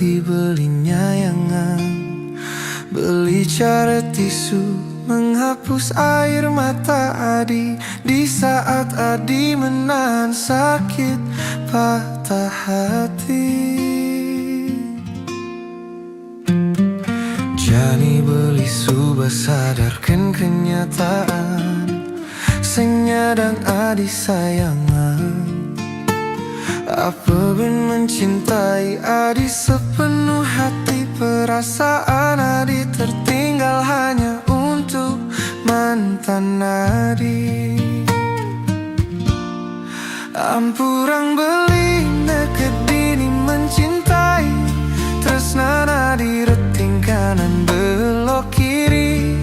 hati belinya yangan, beli cara tisu menghapus air mata Adi di saat Adi menahan sakit patah hati. Jani beli subah sadarkan kenyataan, sing nyadang Adi sayangan. Apa ben mencintai Adi sepenuh hati, perasaan Adi tertinggal hanya untuk mantan Adi. Ampurang beli nekedini mencintai, tresnan Adi reting kanan belok kiri.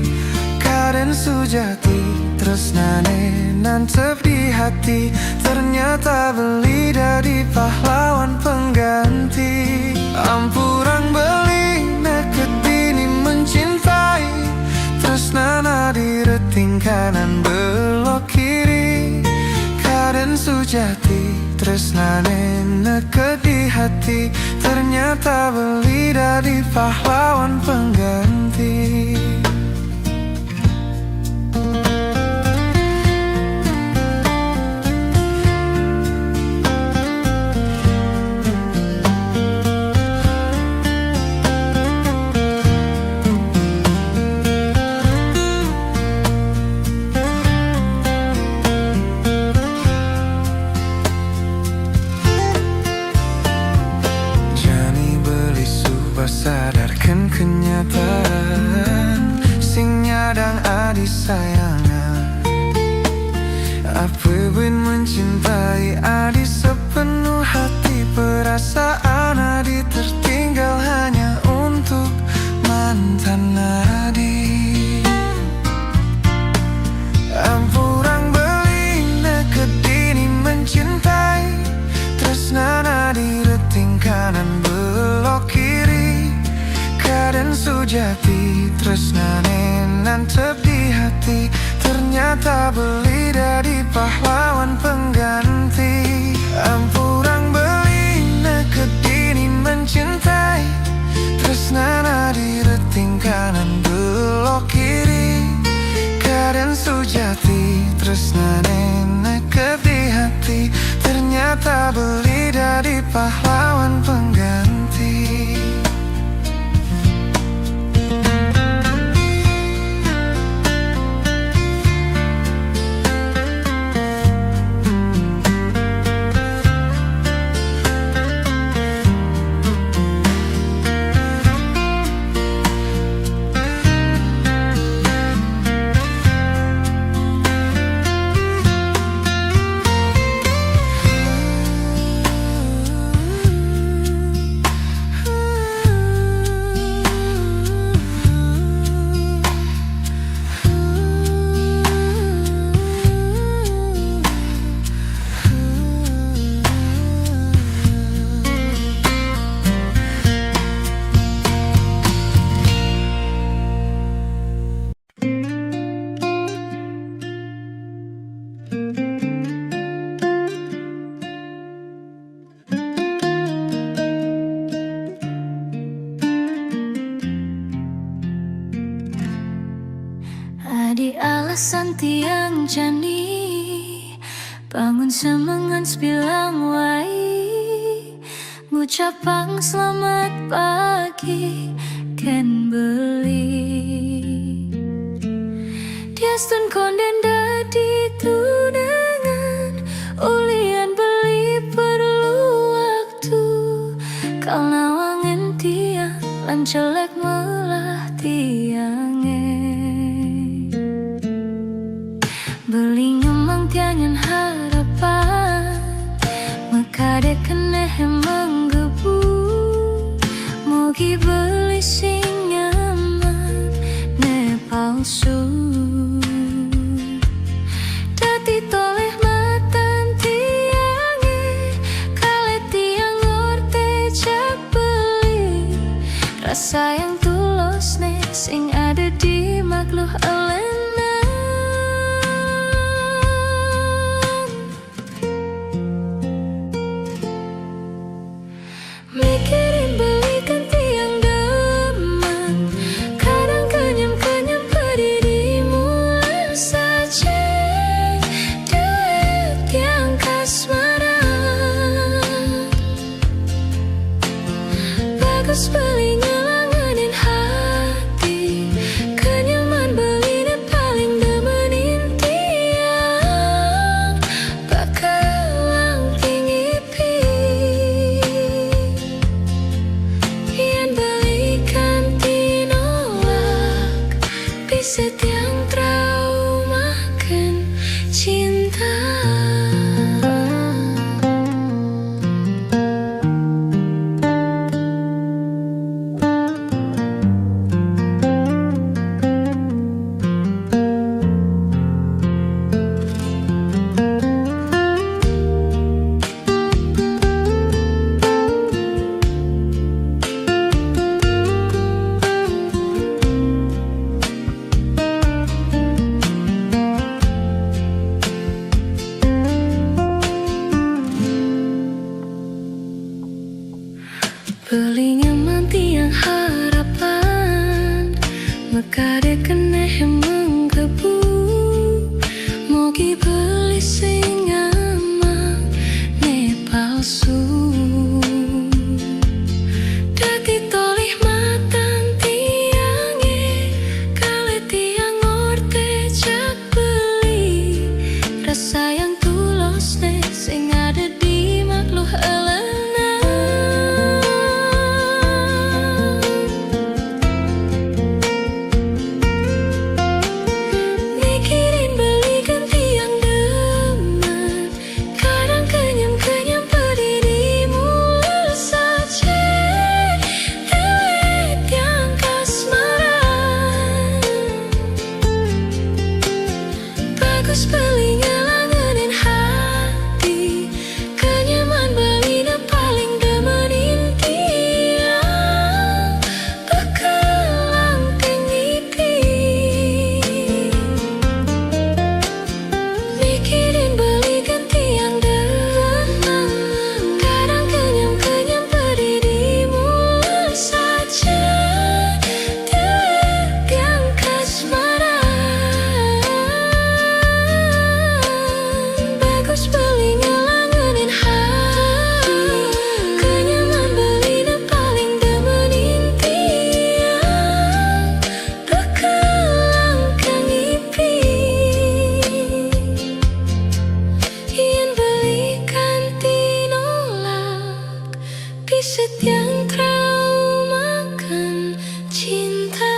Kaden sujati tresnane nantep di hati, ternyata beli dari pahlawan pengganti. Ampurang beli nekedini mencintai, tresnan Adi reting kanan belok kiri. Kaden sujati tresnane neked di hati, ternyata beli dari pahlawan pengganti. Sadarkan kenyataan, sing nyadang Adi sayangan. Apa ben mencintai Adi sepenuh hati, perasaan Adi tertinggal hanya untuk mantan Adi. Ampurang beli nekedini mencintai, tresnan Adi reting kanan belok kiri. Kaden sujati tresnane nantep di hati, ternyata beli dari pahlawan pengganti. Ampurang beli nekedini mencintai, tresnan Adi reting kanan belok kiri. Kaden sujati tresnane neked di hati, ternyata beli dari pahlawan pengganti. Adi alasan tiang jani, bangun semangat bilang wai, ngucapang selamat pagi ken beli. Dia stun konden dadi tunangan, ulian beli perlu waktu. Kalau wangen tiang lan jelek melah tiange. Beli ngomong tiangan harapan, mekade kene menggebu. Mugi beli sing nyaman, ne palsu. Dati toleh matan tiange, kale tiang orte jak beli. Rasa yang tulus ne sing ada di makhluk elena. Mikirin beli Bagus beli ngelanganin hati, kenyaman beli ne paling demenin tiang bakal tinggi yen belikan tinolak bisa tiang traumakan cinta. Beli nyaman tiang harapan, mekade kena menggebu, mogi beli sing aman ne palsu. Dadi tolih matan tiange, kale tiang orte jak beli, rasa yang tulus ne sing ada di makhluk elena. Bagus beli ngelanganin hati, kenyaman beli ne paling demenin tiang bakal tinggi. Mikirin beli ganti yang demam, kadang kenyam pedih dimulai saja, delek yang kasmaran. Bagus beli ngelanganin hati, kenyaman beli ne paling demenin tiang bakal tinggi yen belikan tinolak bisa tiang traumakan cinta.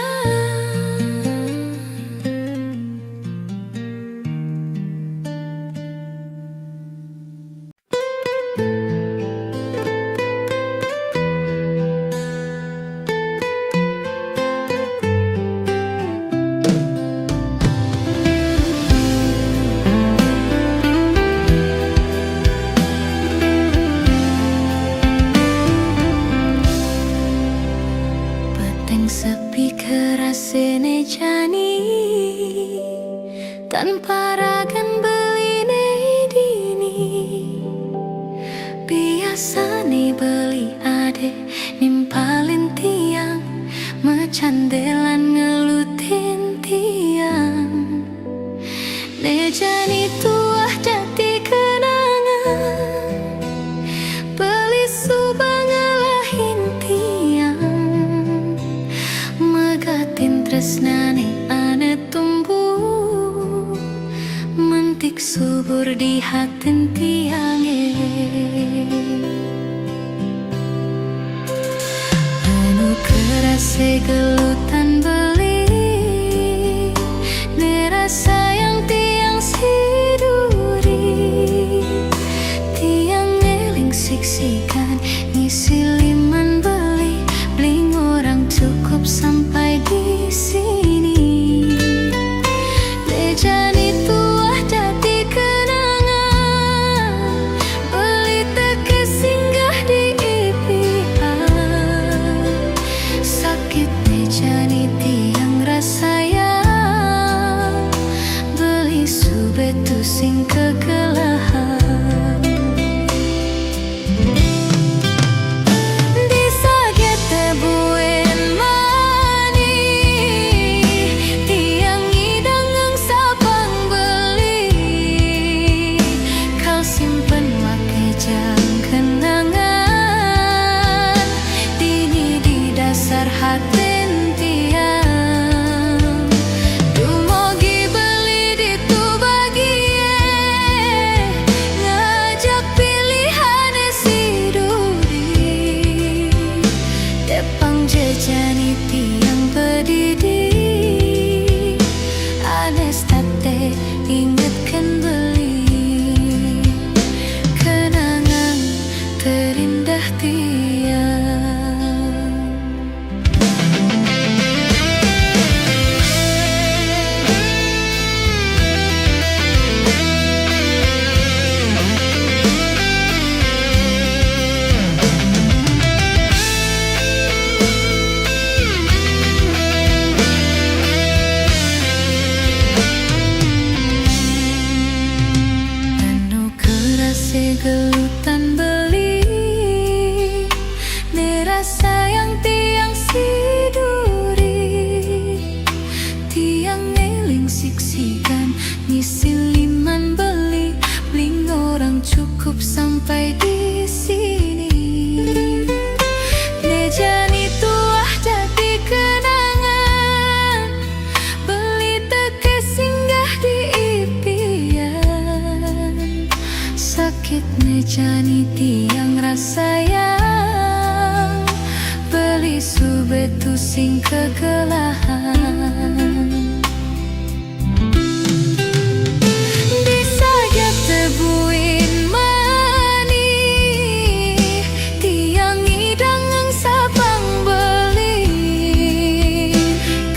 Peteng sepi kerasene jani, tanpa ragan beline dini. Biasane beli ade nimpalin tiang, mecandelan ngelutin tiang. Ne jani tuah jati kenangan, beli subang ngelahin tiang, megatin tresnane ane tumbuh, mentik subur di hatin tiange. Anu kerase gelutan beli, ne rasa yang tiang siduri, tiang eling siksikan ngisi liman beli, bling orang cukup sampai di sini. Lejani tuah jati kenangan, beli teke singgah di impian, sakit lejani dasar hati tiang. Dumogi beli ditu bagie, ngajak pilihan si duri. Depang jejani tiang pedidi, anes tate ingatkan beli. Kenangan terindah tiang. Gelutan beli nerasa yang tiang si duri. Tiang ngeling siksikan ngisi liman beli, bling orang cukup sampai di sini. Nejani tuah jadi kenangan, beli teke singgah di impian. Sakit nejani tiang rasa yang beli subetu sing kegelahan. Disajak tebuin mani, tiang idang sabang beli.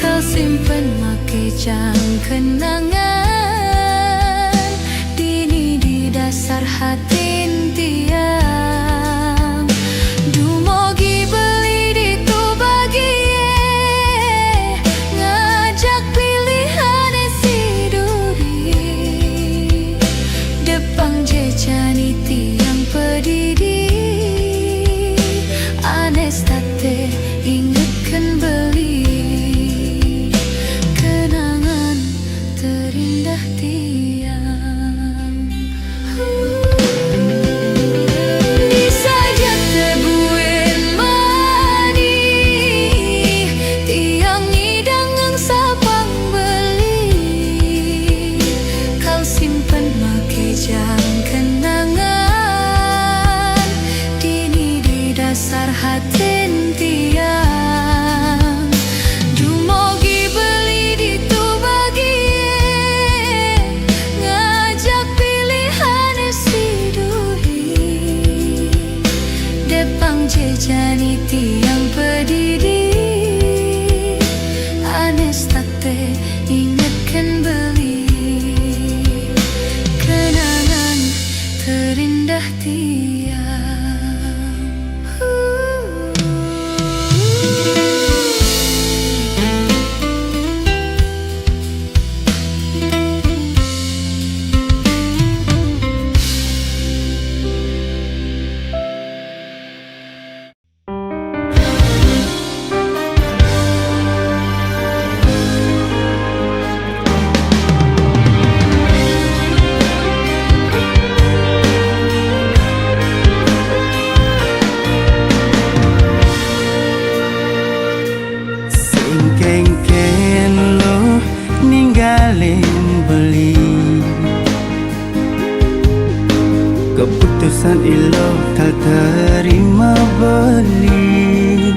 Kau simpen make jang kenangan, dini di dasar hati tiang. Dumogi beli ditu bagie, ngajak pilihan si duri. Depang jejani tiang pedidi, anes tate ingatkan beli. Kenangan terindah tiang. Disajak tebuin mani, tiang idang ang sabang beli. Kau simpen make jang kenangan, dini di dasar hati tiang. Dumogi beli ditu bagie, ngajak pilihan si duri. Depang jejani tiang pedidi, anes tate ingatkan beli. Kenangan terindah tiang. Kengken lo ninggalin beli, keputusan ilo tak terima beli.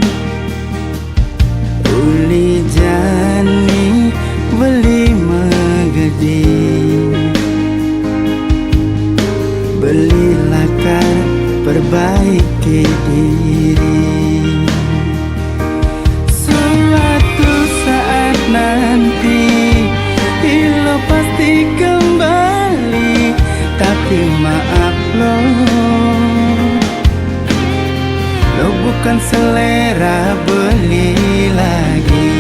Uli jani beli megedi, belilah kan perbaiki diri. Nanti ilo pasti kembali, tapi maaf lo bukan selera beli lagi.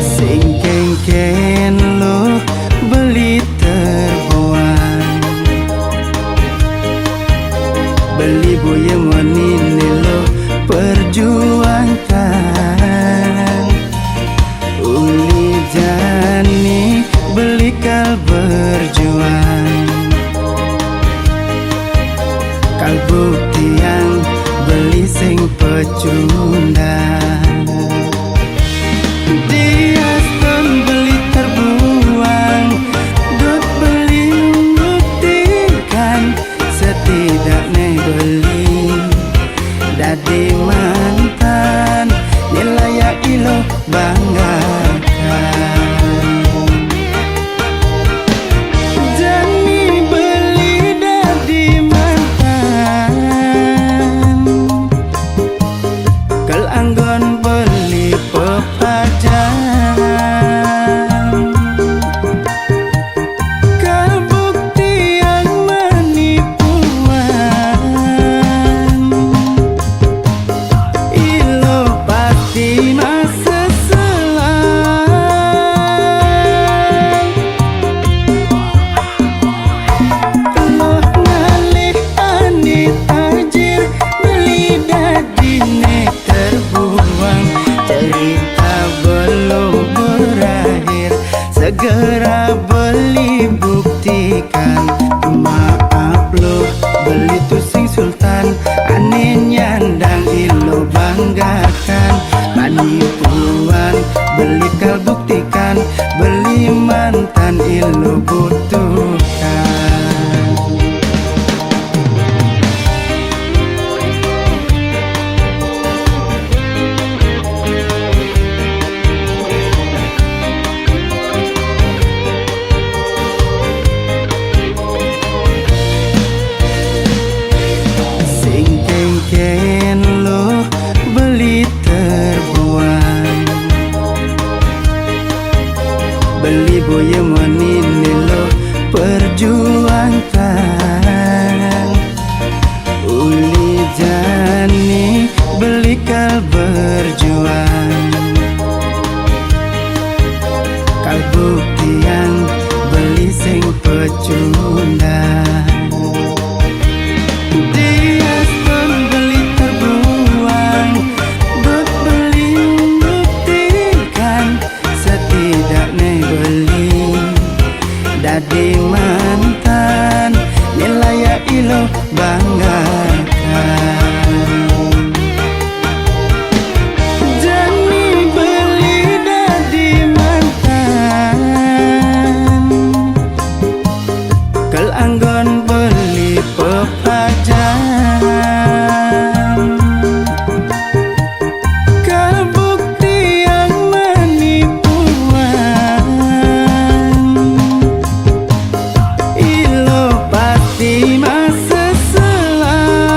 Sing kengken lo beli terbuang, beli boyang wanine lo perjuangkan. Uli jani beli kal berjuang, kal sing pecundang. Dia pun beli terbuang, dot beli membuktikan setidaknya beli dadi mantan nilai ya ilo banggakan. Jani beli dadi mantan, kel anggon beli pepajan, kal bukti yang menipuan, ilo pasti masa selang. Loh ngalih ani tajir beli dadine terbuang, cerita belum berakhir segera beli buktikan. Maaf loh beli tuh sing sultan, aneh nyandang ilo banggakan. Penipuan beli kal buktikan, beli mantan ilo butuhkan. Sing kengken lo beli terbuang, beli boya monine lo perjuangkan. Uli jani beli kal berjuang, kal buktian beli sing pecundang. Dia pun beli terbuang, dot beli membuktikan setidaknya beli dadi mantan nilai ya ilo banggakan. Jani beli dadi mantan, kel anggon beli pepajan, kal bukti yang menipuan, ilo pasti masa selang.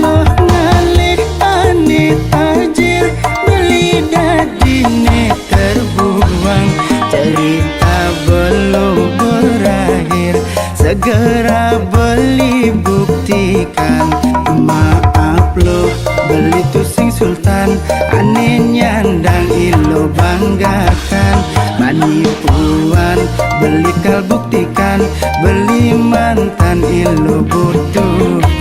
Loh ngalih ani tajir beli dadine terbuang, cerita belum berakhir segera beli buktikan. Maaf loh beli tuh sing sultan, aneh nyandang ilo banggakan. Penipuan beli kal buktikan, beli mantan ilo butuhkan.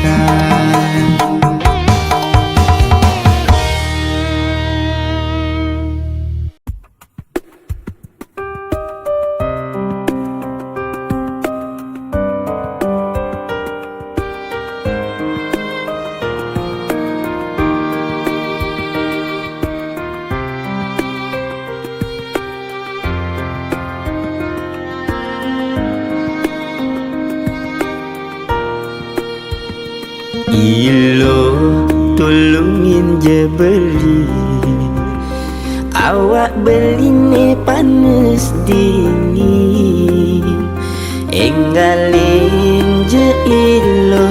Ilo tolongin je beli, awak beli ne panas dingin. Enggalin je ilo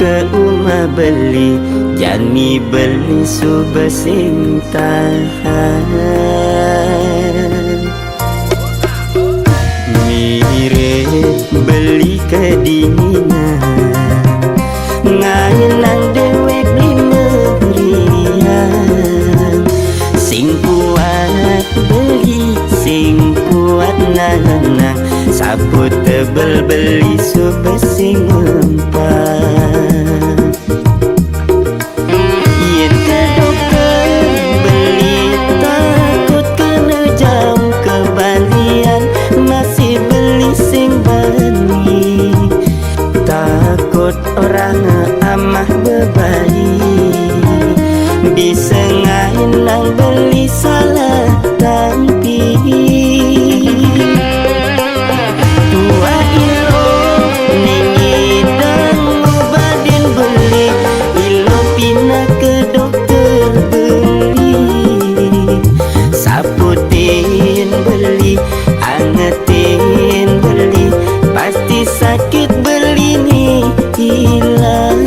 ke rumah beli, jani beli subah sing tahan. Mire beli kedinginan, ngayenang dewe beli merian. Sing kuat beli, sing kuat nana, sapu tebel beli subah sing empat. Yen ke dokter beli, takut kena jam kebalian, masih beli sing bani. angetin beli, pasti sakit beli nih hilang.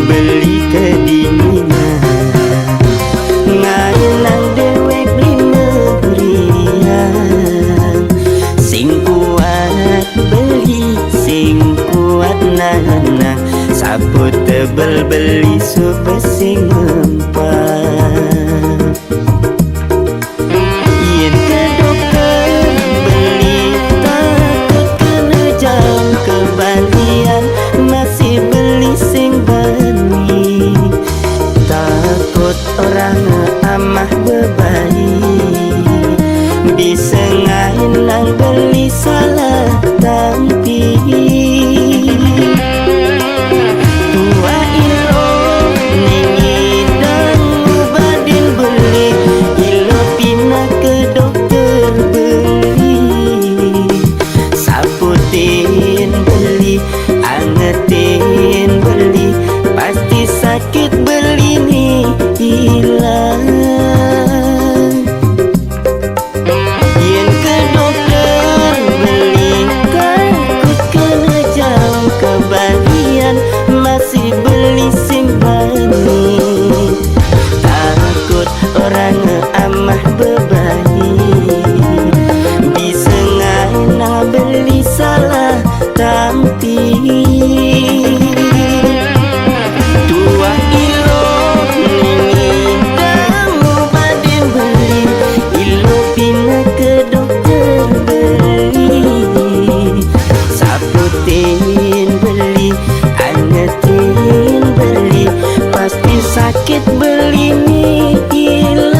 Beli kedinginan ngainang dewek beli merian, sing kuat beli sing kuat nana, sapu tebel beli supaya sing mempan. Yen ke dokter beli takut kena jam kebalian, masih beli sing bani, takut orang amah bebayi, bisa ngainang beli salah tampi. Tua ilo ningidang ubadin beli, ilo pindah ke dokter beli, saputin beli angetin beli, pasti sakit beli nih hilang. Yen ke dokter beli takut kena jam kebalian, masih beli simbani, takut orang amah bebayi, bisa ngaina beli salah tampi. Tua ilo ningidang ubadin beli, ilo pindah ke dokter beli, saputin beli angetin beli, pasti sakit beli nih hilang.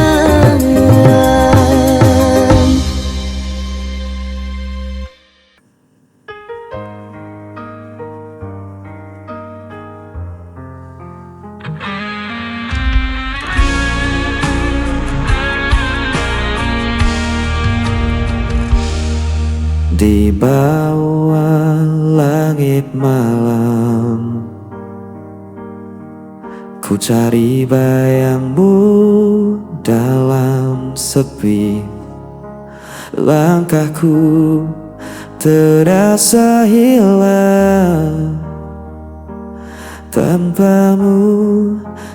Di bawah langit malam, ku cari bayangmu dalam sepi. Langkahku terasa hilang, tanpamu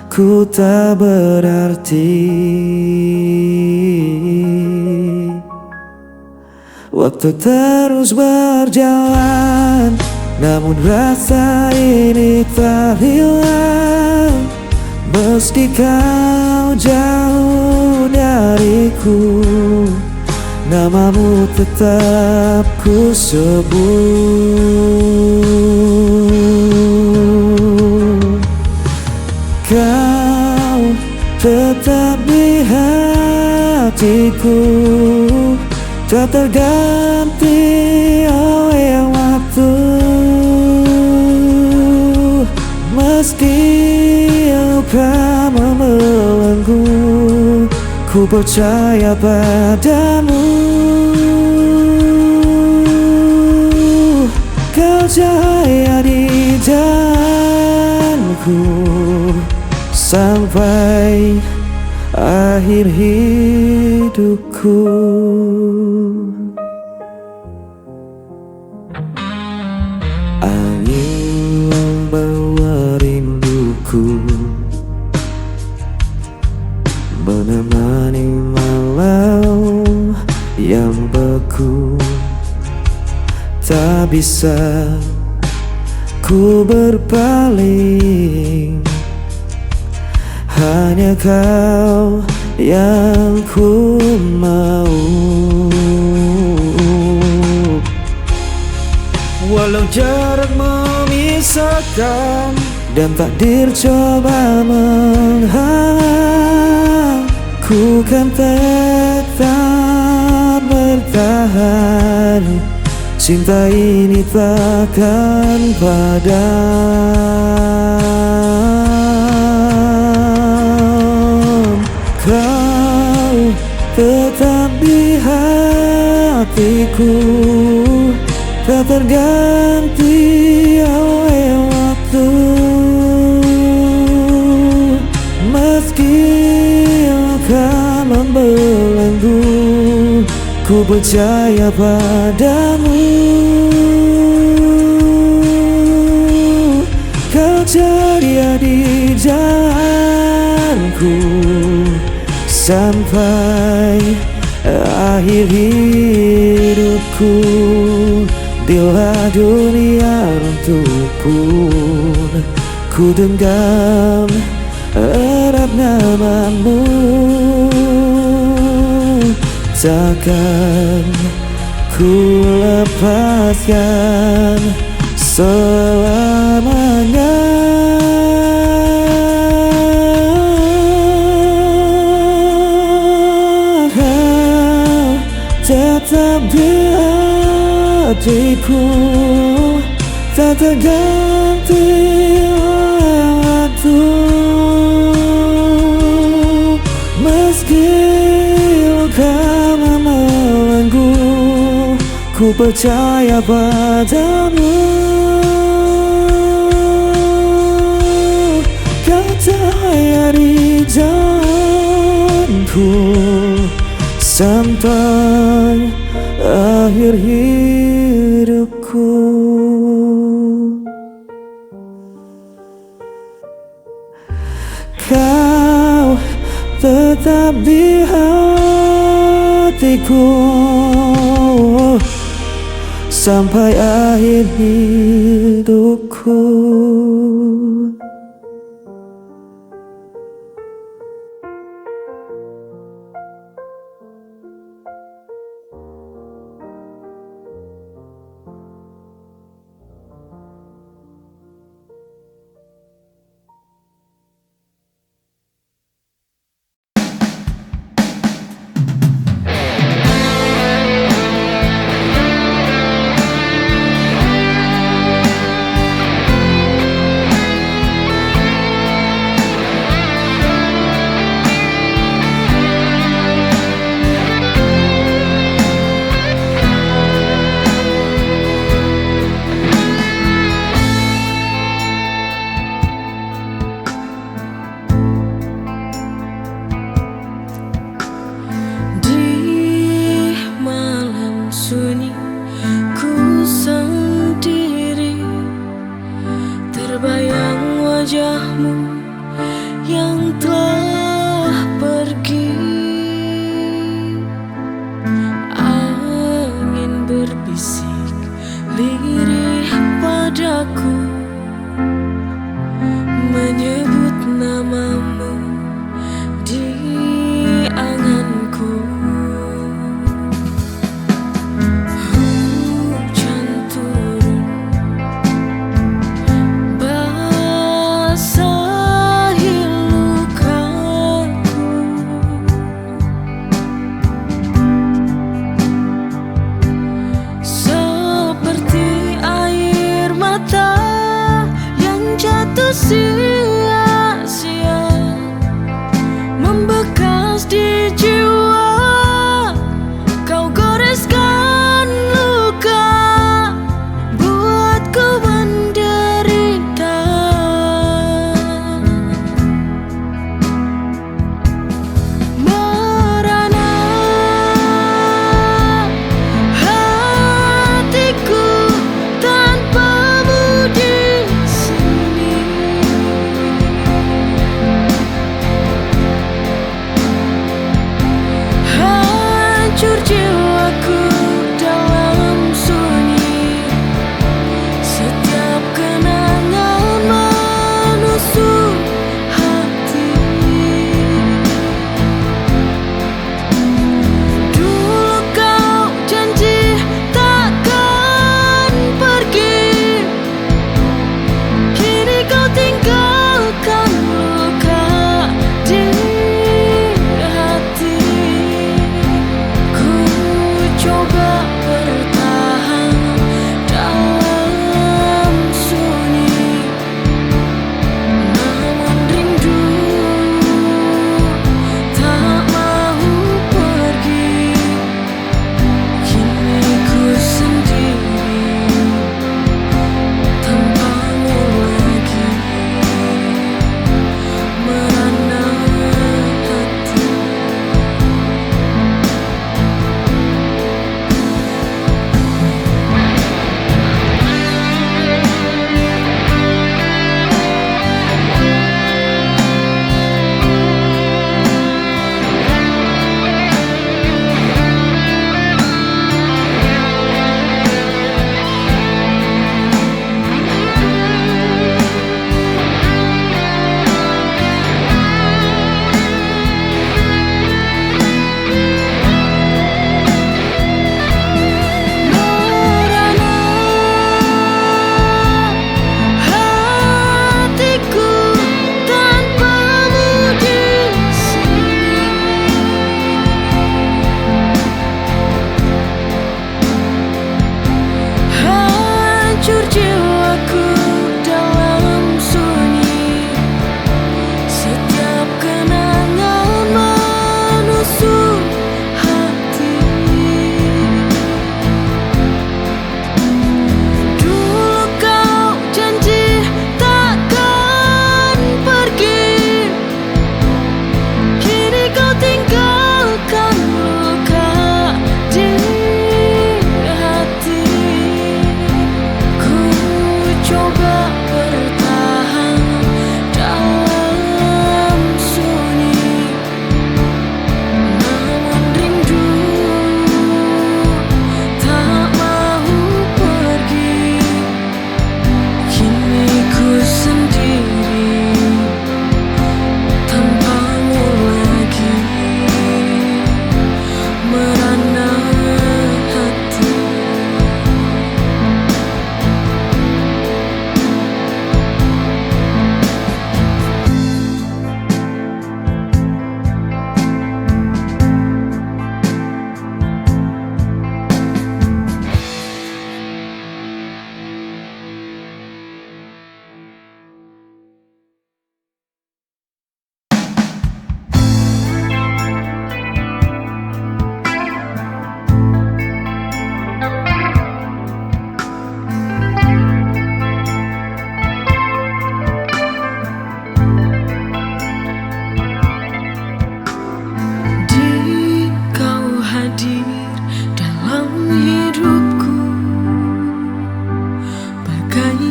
ku tak berarti. Waktu terus berjalan, namun rasa ini tak hilang. Meski kau jauh dariku, namamu tetap ku sebut. Kau tetap di hatiku, tak terganti oleh waktu. Meski luka membelenggu, ku percaya padamu. Kau cahaya di jalanku sampai akhir hidupku. Angin membawa rinduku, menemani malam yang beku. Tak bisa ku berpaling, hanya kau yang ku mau. Walau jarak memisahkan dan takdir coba menghalang, ku kan tetap bertahan cinta ini takkan padam. Kau tetap di hatiku, tak terganti oleh waktu. Meski akan membelenggu, ku percaya padamu. Kau ceria di jalanku sampai akhir hidupku. Bila dunia runtuh pun ku genggam erat namamu. Takkan ku lepaskan selamanya. Kau tetap di hatiku, tak terganti oleh waktu. Meski kau membelenggu, ku percaya padamu. Kau cahaya di jalanku sampai akhir hidupku. Kau tetap di hatiku sampai akhir hidupku. Wajahmu yang telah pergi, angin berbisik lirih padaku, menyebut namamu di anganku. Hujan turun basah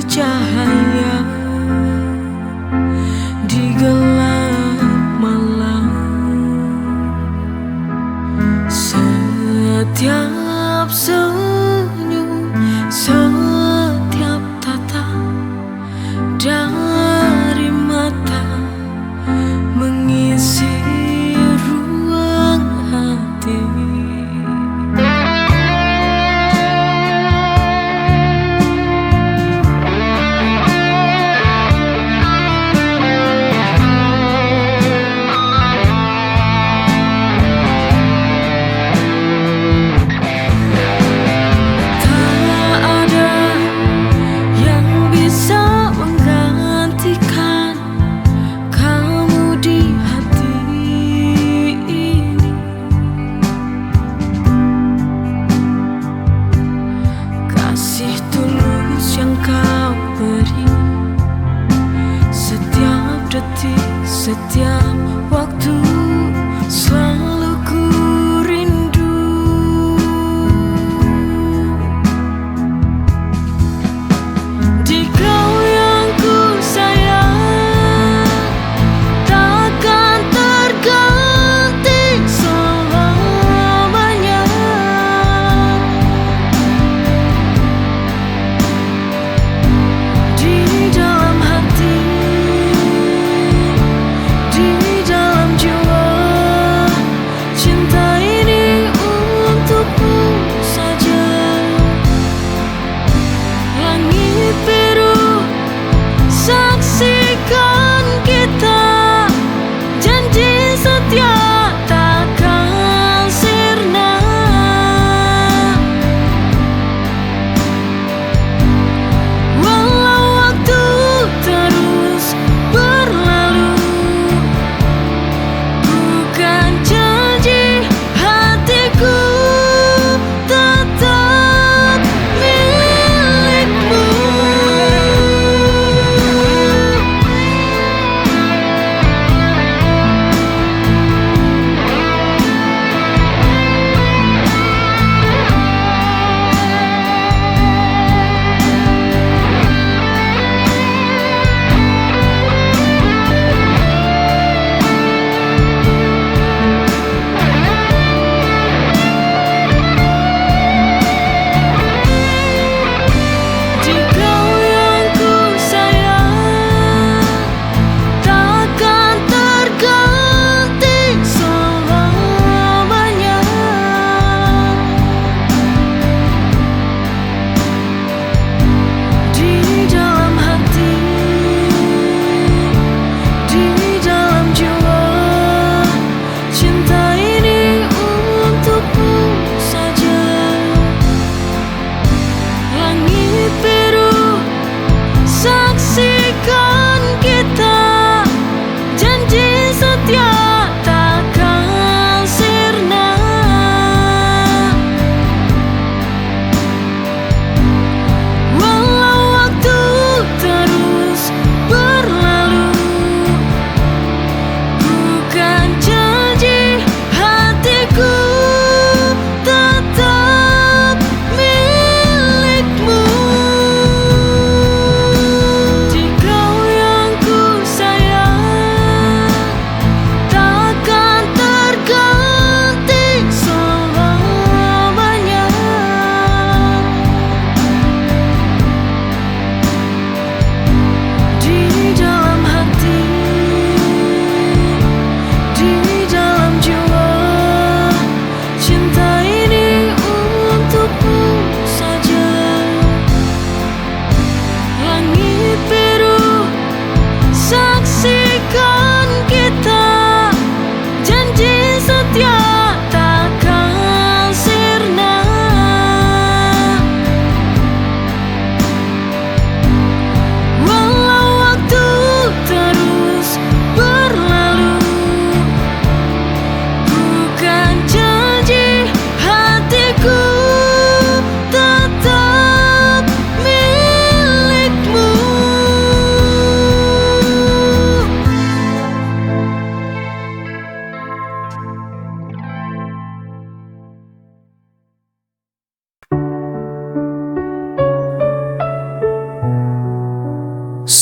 cahaya di gelap malam. Setiap senyum, setiap tatap dari mata mengisi ruang hati.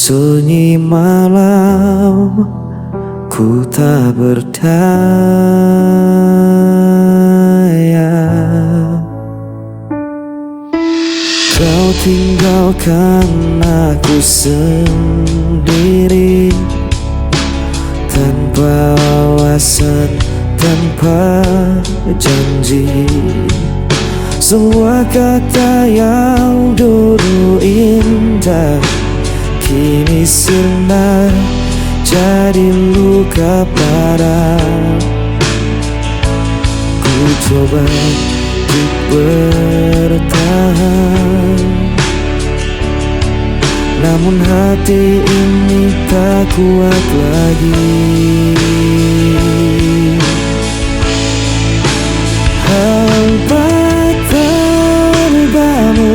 Sunyi malam, ku tak berdaya. Kau tinggalkan aku sendiri, tanpa alasan, tanpa janji. Semua kata yang dulu indah kini sirna jadi luka parah. Ku coba untuk bertahan, namun hati ini tak kuat lagi. Hampa tanpamu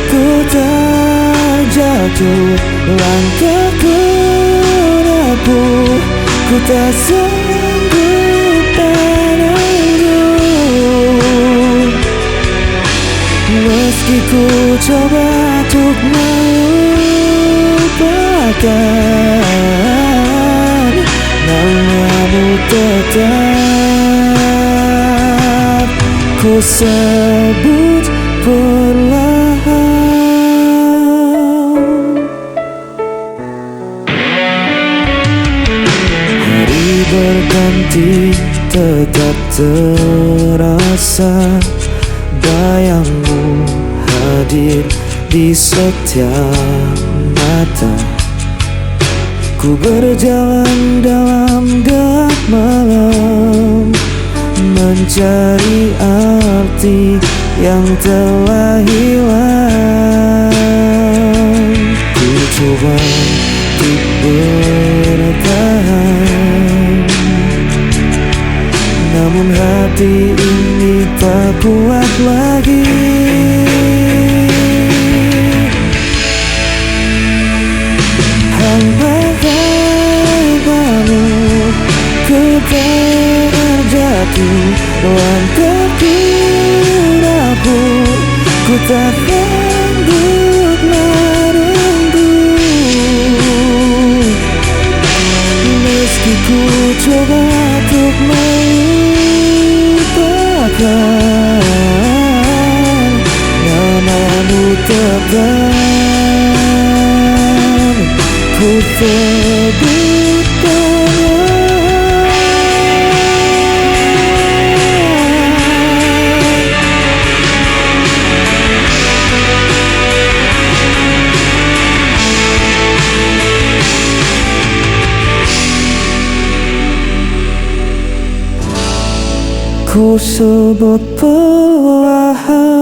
ku tak jatuh, langkahku rapuh, ku tak sanggup menunggu. Meski ku coba untuk melupakan, namamu tetap ku sebut perlahan. Hari berganti tetap terasa, bayangmu hadir di setiap mata. Ku berjalan dalam gelap malam, mencari arti yang telah hilang. Ku coba untuk bertahan, namun hati ini tak kuat lagi. Hampa tanpamu ku terjatuh, langkahku rapuh, ku tak sanggup merengkuh. Meski ku coba untuk melupakan, namamu tetap ku sebut perlahan. Ku sebut perlahan.